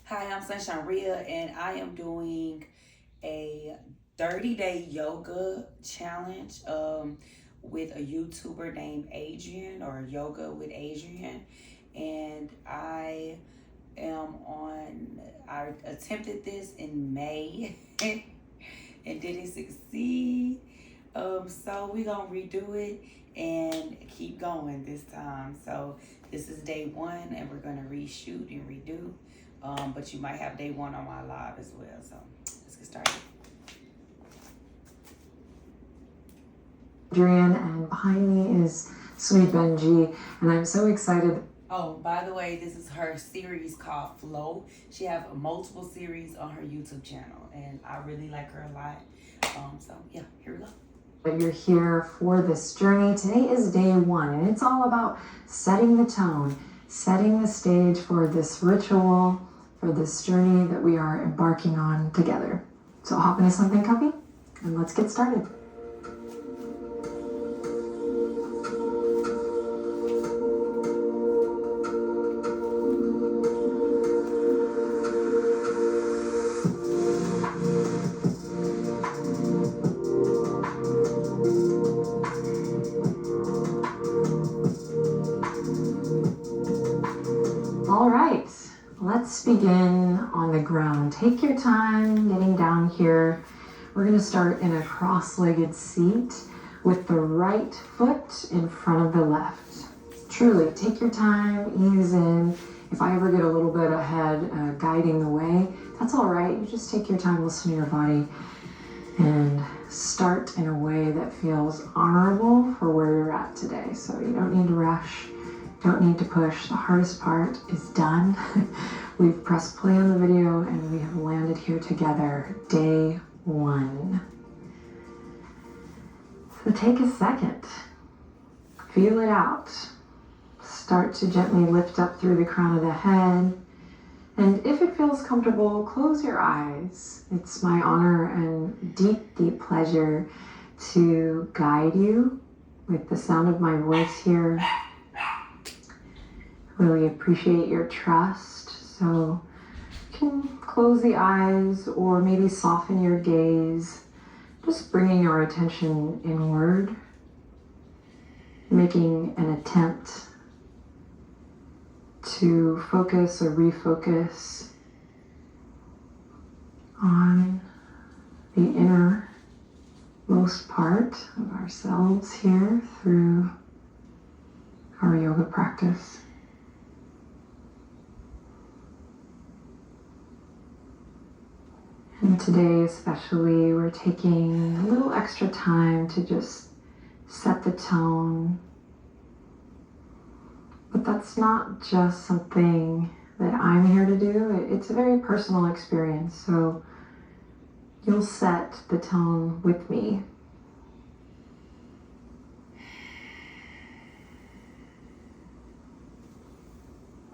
Hi, I'm Sunshine Rhea, and I am doing a 30-day yoga challenge with a YouTuber named Adrian, or Yoga with Adrian. And I attempted this in May and didn't succeed. So we're going to redo it and keep going this time. So this is day one, and we're going to reshoot and redo. But you might have day one on my live as well. So let's get started. Adrian, and behind me is Sweet Benji, and I'm so excited. Oh, by the way, this is her series called Flow. She has multiple series on her YouTube channel, and I really like her a lot. So yeah, here we go. That you're here for this journey. Today is day one, and it's all about setting the tone, setting the stage for this ritual, for this journey that we are embarking on together. So hop into something comfy, and let's get started. All right, let's begin on the ground. Take your time getting down here. We're going to start in a cross-legged seat with the right foot in front of the left. Truly, take your time, ease in. If I ever get a little bit ahead guiding the way, that's all right. You just take your time, listen to your body, and start in a way that feels honorable for where you're at today. So you don't need to rush. Don't need to push. The hardest part is done. We've pressed play on the video and we have landed here together. Day one. So take a second. Feel it out. Start to gently lift up through the crown of the head. And if it feels comfortable, close your eyes. It's my honor and deep, deep pleasure to guide you with the sound of my voice here. Really appreciate your trust. So you can close the eyes or maybe soften your gaze, just bringing your attention inward, making an attempt to focus or refocus on the innermost part of ourselves here through our yoga practice. And today especially, we're taking a little extra time to just set the tone. But that's not just something that I'm here to do. It's a very personal experience. So you'll set the tone with me.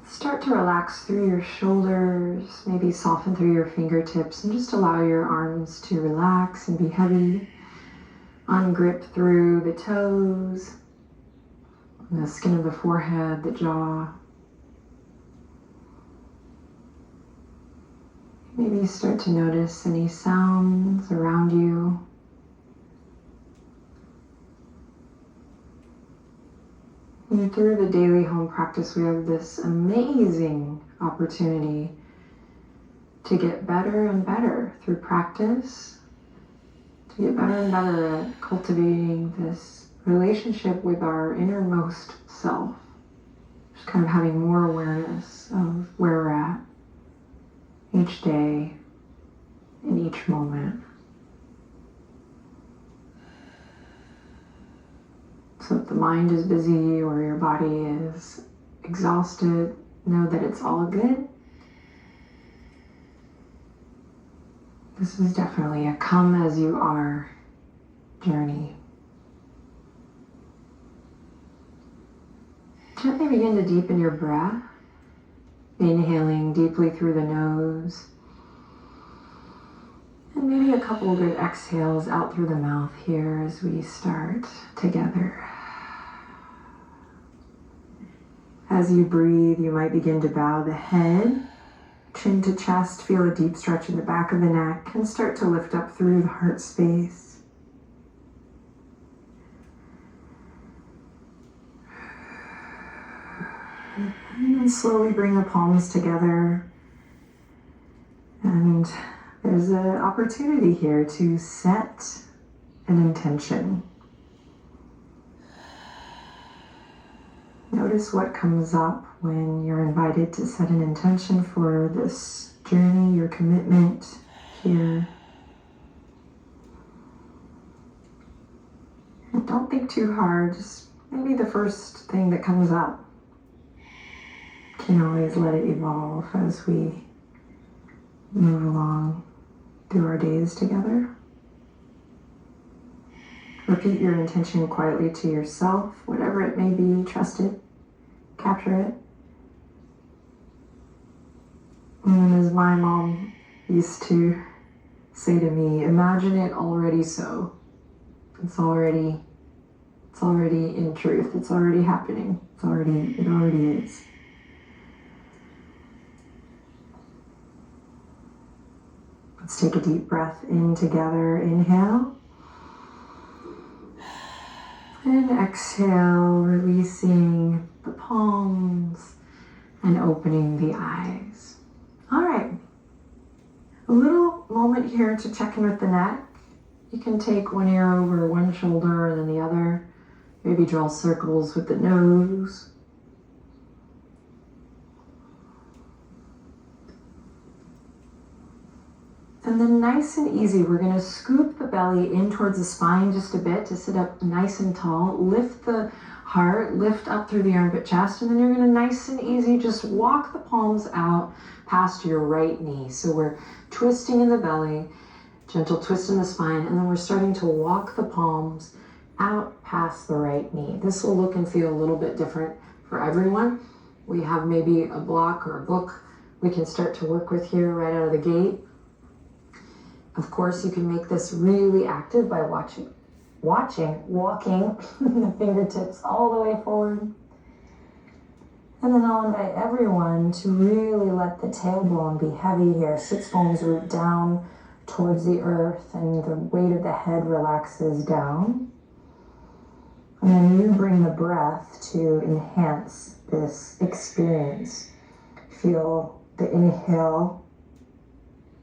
Start to relax through your shoulders, maybe soften through your fingertips, and just allow your arms to relax and be heavy. Ungrip through the toes, the skin of the forehead, the jaw. Maybe start to notice any sounds around you. And through the daily home practice, we have this amazing opportunity to get better and better through practice, to get better and better at cultivating this relationship with our innermost self. Just kind of having more awareness of where we're at each day, in each moment. So if the mind is busy or your body is exhausted, know that it's all good. This is definitely a come as you are journey. Gently begin to deepen your breath, inhaling deeply through the nose. And maybe a couple good exhales out through the mouth here as we start together. As you breathe, you might begin to bow the head Chin to chest, feel a deep stretch in the back of the neck and start to lift up through the heart space. And then slowly bring the palms together. And there's an opportunity here to set an intention. Notice what comes up when you're invited to set an intention for this journey, your commitment here. And don't think too hard, just maybe the first thing that comes up. Can always let it evolve as we move along through our days together. Repeat your intention quietly to yourself, whatever it may be, trust it, capture it. And as my mom used to say to me, imagine it already so. It's already in truth. It's already happening. It already is. Let's take a deep breath in together. Inhale. And exhale, releasing the palms and opening the eyes. All right. A little moment here to check in with the neck. You can take one ear over one shoulder and then the other. Maybe draw circles with the nose. And then nice and easy, we're going to scoop the belly in towards the spine just a bit to sit up nice and tall. Lift the heart, lift up through the armpit chest, and then you're going to nice and easy just walk the palms out past your right knee. So we're twisting in the belly, gentle twist in the spine, and then we're starting to walk the palms out past the right knee. This will look and feel a little bit different for everyone. We have maybe a block or a book we can start to work with here right out of the gate. Of course, you can make this really active by walking the fingertips all the way forward. And then I'll invite everyone to really let the tailbone be heavy here. Sits bones root down towards the earth and the weight of the head relaxes down. And then you bring the breath to enhance this experience. Feel the inhale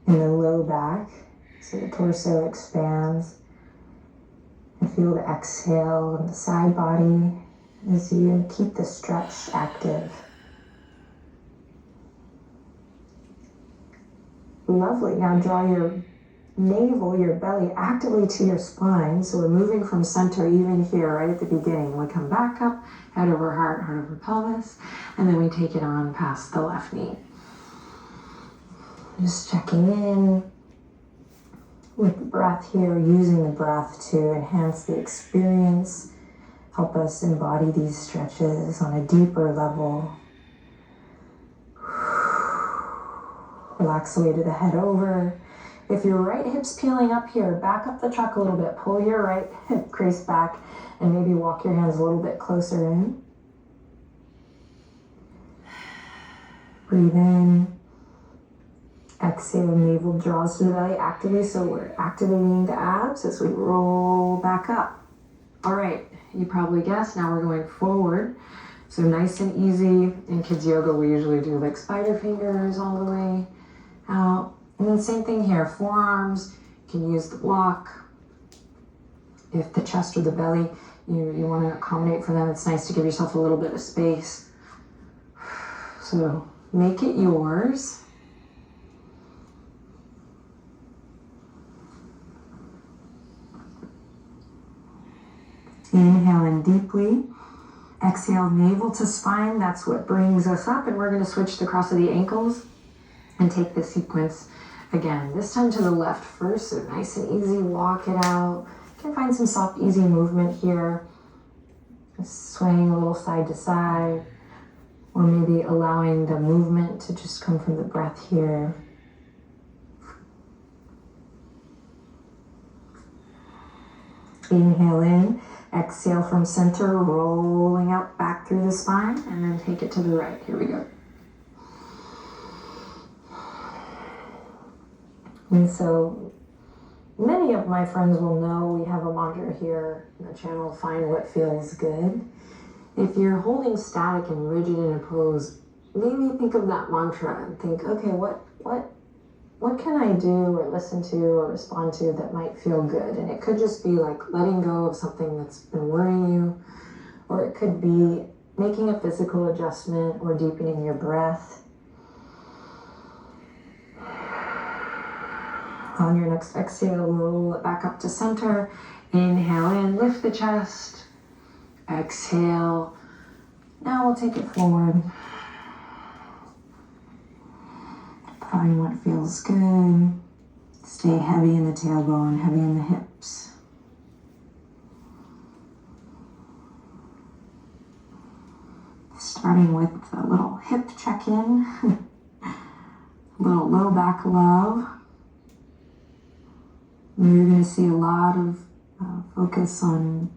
in the low back. So the torso expands, and feel the exhale in the side body as you keep the stretch active. Lovely. Now draw your navel, your belly actively to your spine. So we're moving from center even here right at the beginning. We come back up, head over heart, heart over pelvis, and then we take it on past the left knee. Just checking in with the breath here, using the breath to enhance the experience, help us embody these stretches on a deeper level. Relax the weight of the head over. If your right hip's peeling up here, back up the truck a little bit. Pull your right hip crease back and maybe walk your hands a little bit closer in. Breathe in. Exhale, navel draws to the belly actively, so we're activating the abs as we roll back up. All right, you probably guessed, now we're going forward. So nice and easy. In kids yoga, we usually do like spider fingers all the way out. And then same thing here, forearms, you can use the block. If the chest or the belly, you want to accommodate for them, it's nice to give yourself a little bit of space. So make it yours. Inhale in deeply. Exhale, navel to spine. That's what brings us up. And we're going to switch the cross of the ankles and take the sequence again. This time to the left first. So nice and easy. Walk it out. You can find some soft, easy movement here. Just swaying a little side to side. Or maybe allowing the movement to just come from the breath here. Inhale in. Exhale from center, rolling out back through the spine, and then take it to the right. Here we go. And so many of my friends will know we have a mantra here in the channel, find what feels good. If you're holding static and rigid in a pose, maybe think of that mantra and think, okay, what can I do or listen to or respond to that might feel good? And it could just be like letting go of something that's been worrying you, or it could be making a physical adjustment or deepening your breath. On your next exhale, roll it back up to center. Inhale in, lift the chest. Exhale. Now we'll take it forward. Find what feels good. Stay heavy in the tailbone, heavy in the hips. Starting with a little hip check-in. A little low back love. You're going to see a lot of focus on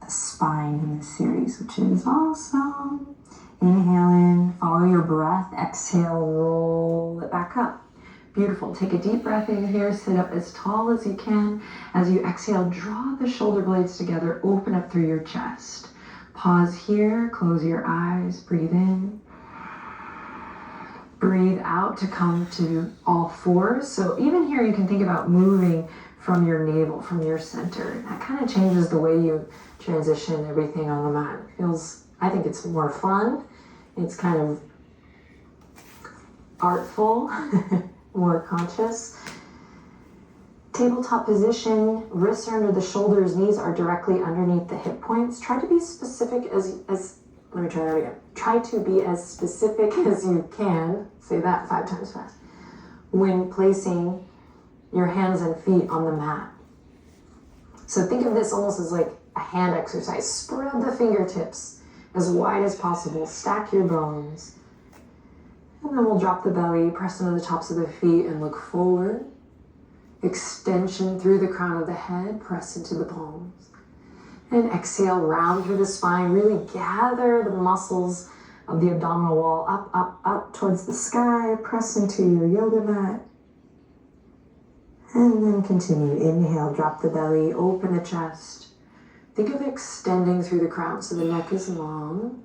the spine in this series, which is awesome. Inhale in, follow your breath. Exhale, roll it back up. Beautiful. Take a deep breath in here. Sit up as tall as you can. As you exhale, draw the shoulder blades together. Open up through your chest. Pause here. Close your eyes. Breathe in. Breathe out to come to all fours. So even here, you can think about moving from your navel, from your center. That kind of changes the way you transition everything on the mat. It feels, I think it's more fun. It's kind of artful, more conscious. Tabletop position, wrists are under the shoulders, knees are directly underneath the hip points. Try to be specific let me try that again. Try to be as specific as you can, say that 5 times fast, when placing your hands and feet on the mat. So think of this almost as like a hand exercise. Spread the fingertips as wide as possible. Stack your bones. And then we'll drop the belly, press into the tops of the feet and look forward. Extension through the crown of the head, press into the palms. And exhale, round through the spine. Really gather the muscles of the abdominal wall up, up, up towards the sky. Press into your yoga mat. And then continue. Inhale, drop the belly, open the chest. Think of extending through the crown so the neck is long.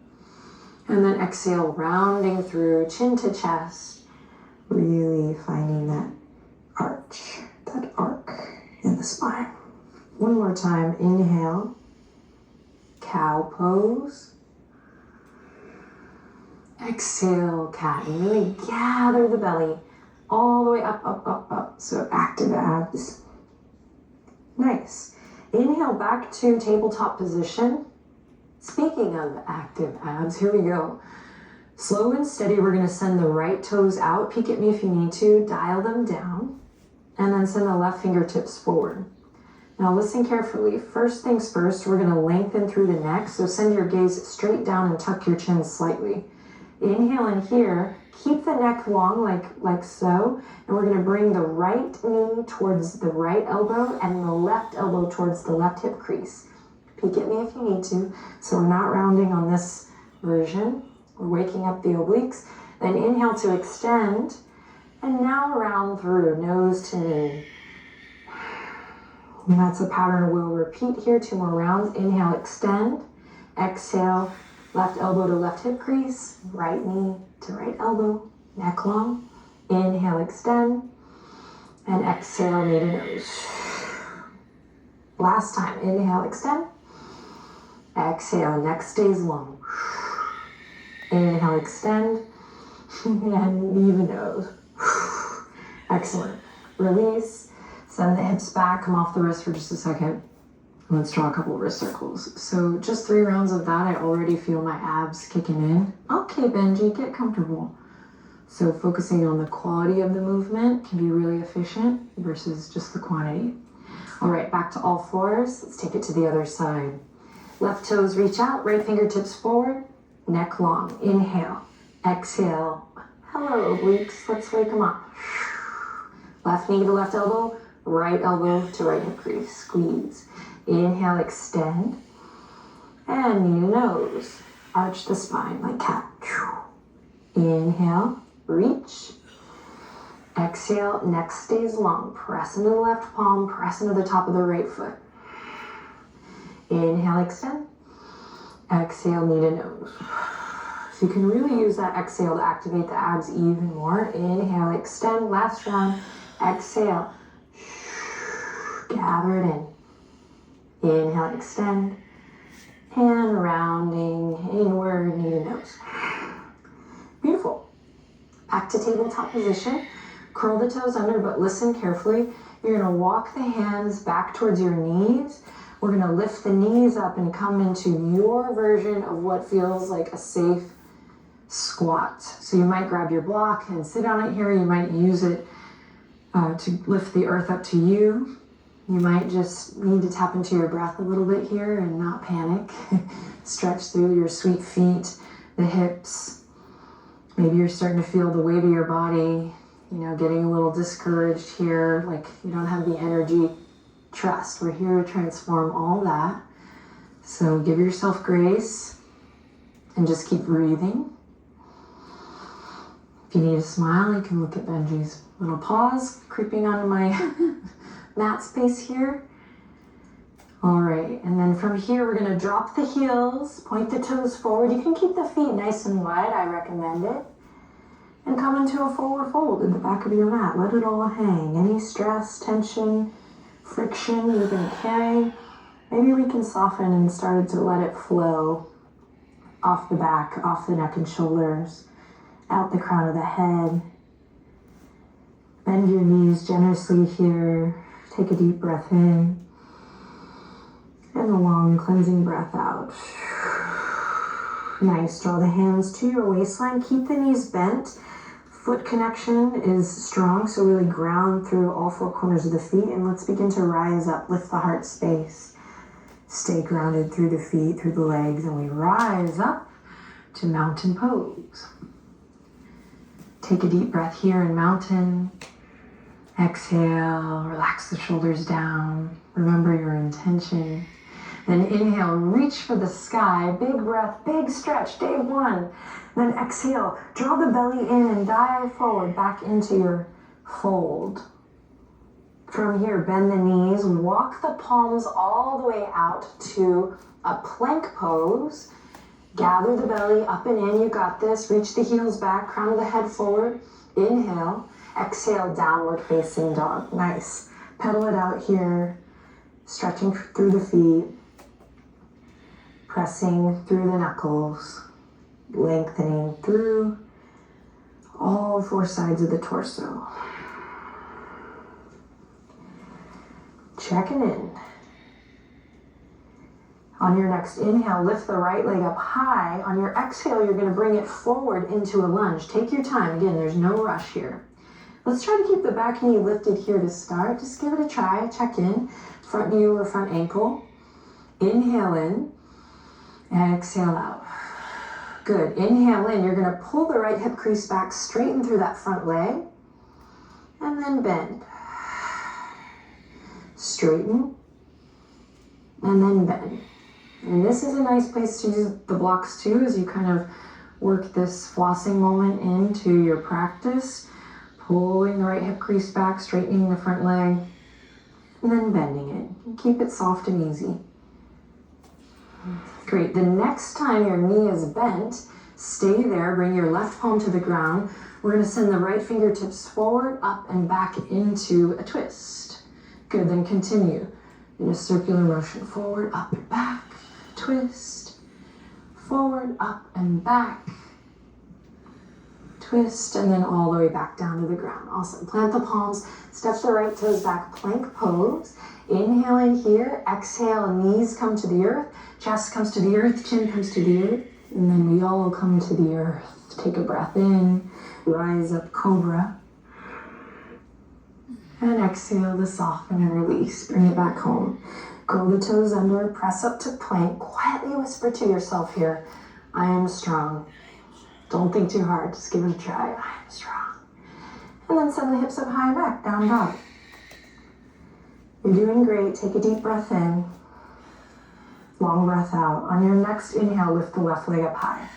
And then exhale, rounding through chin to chest. Really finding that arch, that arc in the spine. One more time. Inhale. Cow pose. Exhale, cat. And really gather the belly all the way up, up, up, up. So active abs. Nice. Inhale back to tabletop position. Speaking of active abs, here we go. Slow and steady, we're going to send the right toes out. Peek at me if you need to. Dial them down. And then send the left fingertips forward. Now listen carefully. First things first, we're going to lengthen through the neck. So send your gaze straight down and tuck your chin slightly. Inhale in here. Keep the neck long like so. And we're going to bring the right knee towards the right elbow and the left elbow towards the left hip crease. Peek at me if you need to. So we're not rounding on this version. We're waking up the obliques. Then inhale to extend. And now round through, nose to knee. And that's a pattern we'll repeat here. 2 more rounds. Inhale, extend. Exhale, left elbow to left hip crease. Right knee to right elbow. Neck long. Inhale, extend. And exhale, knee to nose. Last time. Inhale, extend. Exhale, neck stays long. Inhale, extend. And knee to nose. Excellent. Release. Send the hips back. Come off the wrist for just a second. Let's draw a couple of wrist circles. So just 3 rounds of that. I already feel my abs kicking in. Okay, Benji, get comfortable. So focusing on the quality of the movement can be really efficient versus just the quantity. All right, back to all fours. Let's take it to the other side. Left toes reach out, right fingertips forward, neck long. Inhale, exhale. Hello, obliques. Let's wake them up. Left knee to left elbow, right elbow to right hip crease. Squeeze. Inhale, extend. And knee to nose. Arch the spine like cat. Inhale, reach. Exhale, neck stays long. Press into the left palm, press into the top of the right foot. Inhale, extend. Exhale, knee to nose. So you can really use that exhale to activate the abs even more. Inhale, extend, last round. Exhale, gather it in. Inhale, extend. And rounding inward, knee to nose. Beautiful. Back to tabletop position. Curl the toes under, but listen carefully. You're gonna walk the hands back towards your knees. We're gonna lift the knees up and come into your version of what feels like a safe squat. So you might grab your block and sit on it here. You might use it to lift the earth up to you. You might just need to tap into your breath a little bit here and not panic. Stretch through your sweet feet, the hips. Maybe you're starting to feel the weight of your body, getting a little discouraged here, like you don't have the energy. Trust, we're here to transform all that. So give yourself grace and just keep breathing. If you need a smile, you can look at Benji's little paws creeping onto my mat space here. All right, and then from here, we're gonna drop the heels, point the toes forward. You can keep the feet nice and wide, I recommend it. And come into a forward fold in the back of your mat. Let it all hang. Any stress, tension, friction you've been carrying, maybe we can soften and start to let it flow off the back, off the neck and shoulders, out the crown of the head. Bend your knees generously here. Take a deep breath in and a long cleansing breath out. Nice. Draw the hands to your waistline. Keep the knees bent. Foot connection is strong, so really ground through all four corners of the feet. And let's begin to rise up. Lift the heart space. Stay grounded through the feet, through the legs, and we rise up to mountain pose. Take a deep breath here in mountain. Exhale, relax the shoulders down. Remember your intention. Then inhale, reach for the sky. Big breath, big stretch, day one. Then exhale, draw the belly in and dive forward back into your fold. From here, bend the knees, walk the palms all the way out to a plank pose. Gather the belly up and in, you got this. Reach the heels back, crown of the head forward. Inhale, exhale, downward facing dog. Nice. Pedal it out here, stretching through the feet, pressing through the knuckles, lengthening through all four sides of the torso. Checking in. On your next inhale, lift the right leg up high. On your exhale, you're going to bring it forward into a lunge. Take your time. Again, there's no rush here. Let's try to keep the back knee lifted here to start. Just give it a try. Check in. Front knee over front ankle. Inhale in. Exhale out. Good. Inhale in. You're going to pull the right hip crease back, straighten through that front leg, and then bend. Straighten, and then bend. And this is a nice place to use the blocks too, as you kind of work this flossing moment into your practice. Pulling the right hip crease back, straightening the front leg, and then bending it. Keep it soft and easy. Great. The next time your knee is bent, stay there. Bring your left palm to the ground. We're going to send the right fingertips forward, up, and back into a twist. Good. Then continue in a circular motion. Forward, up, and back. Twist. Forward, up, and back. Twist, and then all the way back down to the ground. Awesome. Plant the palms. Step the right toes back. Plank pose. Inhale in here. Exhale. Knees come to the earth. Chest comes to the earth. Chin comes to the earth. And then we all come to the earth. Take a breath in. Rise up, Cobra. And exhale to soften and release. Bring it back home. Curl the toes under. Press up to plank. Quietly whisper to yourself here, I am strong. Don't think too hard. Just give it a try. I am strong. And then send the hips up high and back. Down dog. You're doing great. Take a deep breath in. Long breath out. On your next inhale, lift the left leg up high.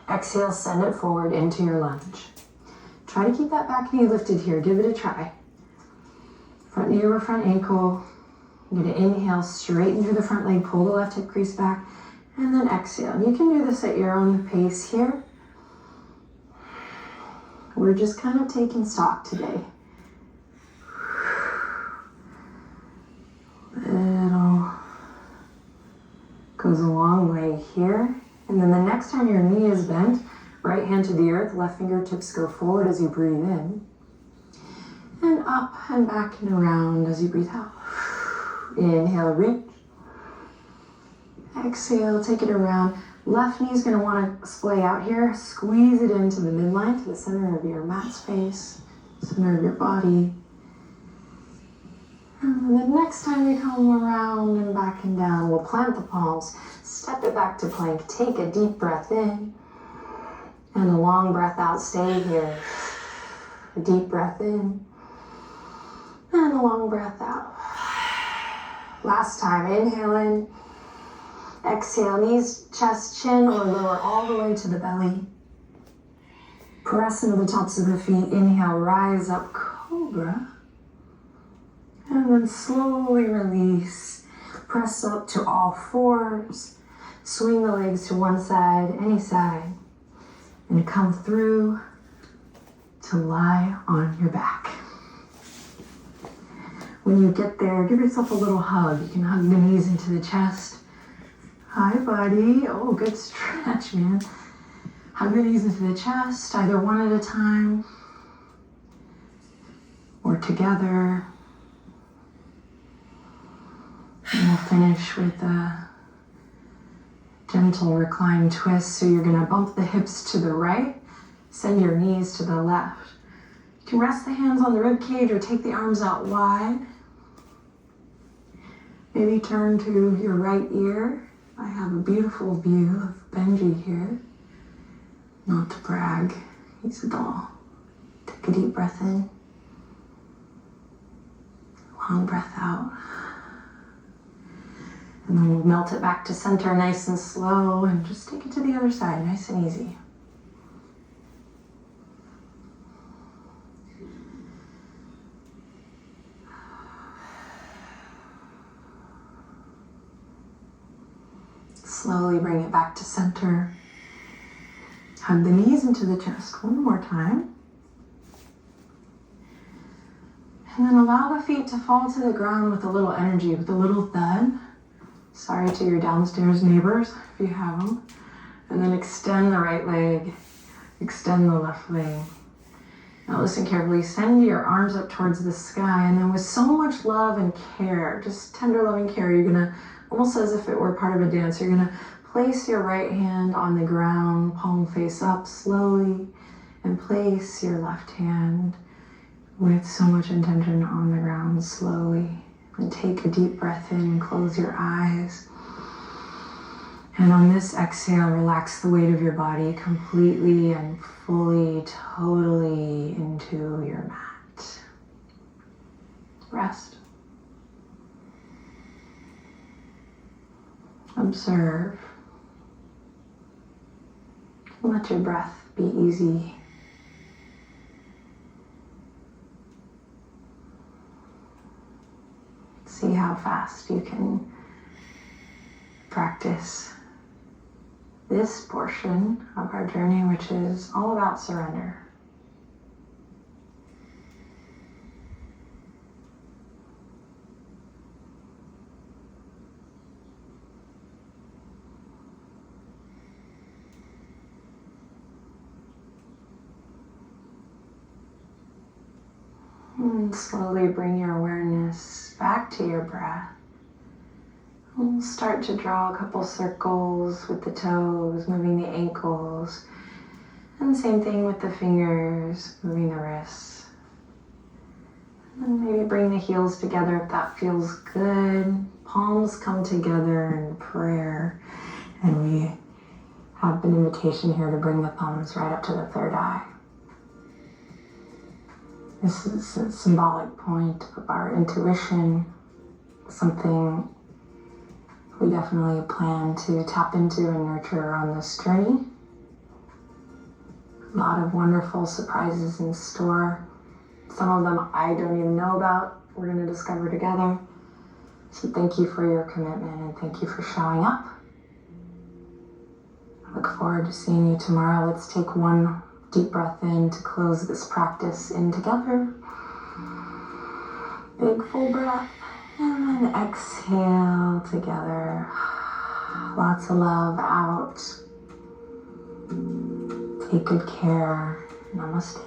Exhale, send it forward into your lunge. Try to keep that back knee lifted here. Give it a try. Front knee over front ankle. You're gonna inhale, straighten through the front leg, pull the left hip crease back, and then exhale. And you can do this at your own pace here. We're just kind of taking stock today. Little goes a long way here. And then the next time your knee is bent, right hand to the earth, left fingertips go forward as you breathe in. And up and back and around as you breathe out. Inhale, reach. Exhale, take it around. Left knee is going to want to splay out here. Squeeze it into the midline, to the center of your mat space, center of your body. And the next time we come around and back and down, we'll plant the palms, step it back to plank, take a deep breath in, and a long breath out. Stay here. A deep breath in, and a long breath out. Last time, inhale in, exhale, knees, chest, chin, or lower all the way to the belly. Press into the tops of the feet. Inhale, rise up, Cobra. And then slowly release. Press up to all fours. Swing the legs to one side, any side. And come through to lie on your back. When you get there, give yourself a little hug. You can hug the knees into the chest. Hi, buddy. Oh, good stretch, man. Hug the knees into the chest, either one at a time or together. And we'll finish with a gentle recline twist. So you're gonna bump the hips to the right, send your knees to the left. You can rest the hands on the rib cage or take the arms out wide. Maybe turn to your right ear. I have a beautiful view of Benji here. Not to brag, he's a doll. Take a deep breath in. Long breath out. And then we'll melt it back to center nice and slow and just take it to the other side, nice and easy. Slowly bring it back to center. Hug the knees into the chest one more time. And then allow the feet to fall to the ground with a little energy, with a little thud. Sorry to your downstairs neighbors if you have them. And then extend the right leg, extend the left leg. Now listen carefully, send your arms up towards the sky, and then with so much love and care, just tender loving care, you're gonna, almost as if it were part of a dance, you're gonna place your right hand on the ground, palm face up slowly, and place your left hand with so much intention on the ground slowly. And take a deep breath in and close your eyes. And on this exhale, relax the weight of your body completely and fully, totally into your mat. Rest. Observe. Let your breath be easy. See how fast you can practice this portion of our journey, which is all about surrender. And slowly bring your awareness back to your breath. We'll start to draw a couple circles with the toes, moving the ankles. And same thing with the fingers, moving the wrists. And maybe bring the heels together if that feels good. Palms come together in prayer. And we have an invitation here to bring the thumbs right up to the third eye. This is a symbolic point of our intuition, something we definitely plan to tap into and nurture on this journey. A lot of wonderful surprises in store. Some of them I don't even know about. We're going to discover together. So thank you for your commitment and thank you for showing up. I look forward to seeing you tomorrow. Let's take one deep breath in to close this practice in together. Big full breath. And then exhale together. Lots of love out. Take good care. Namaste.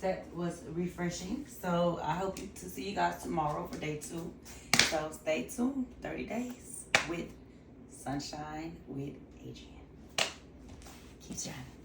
That was refreshing. So I hope to see you guys tomorrow for day 2. So stay tuned. 30 days with Sunshine with Adrienne. Keep shining.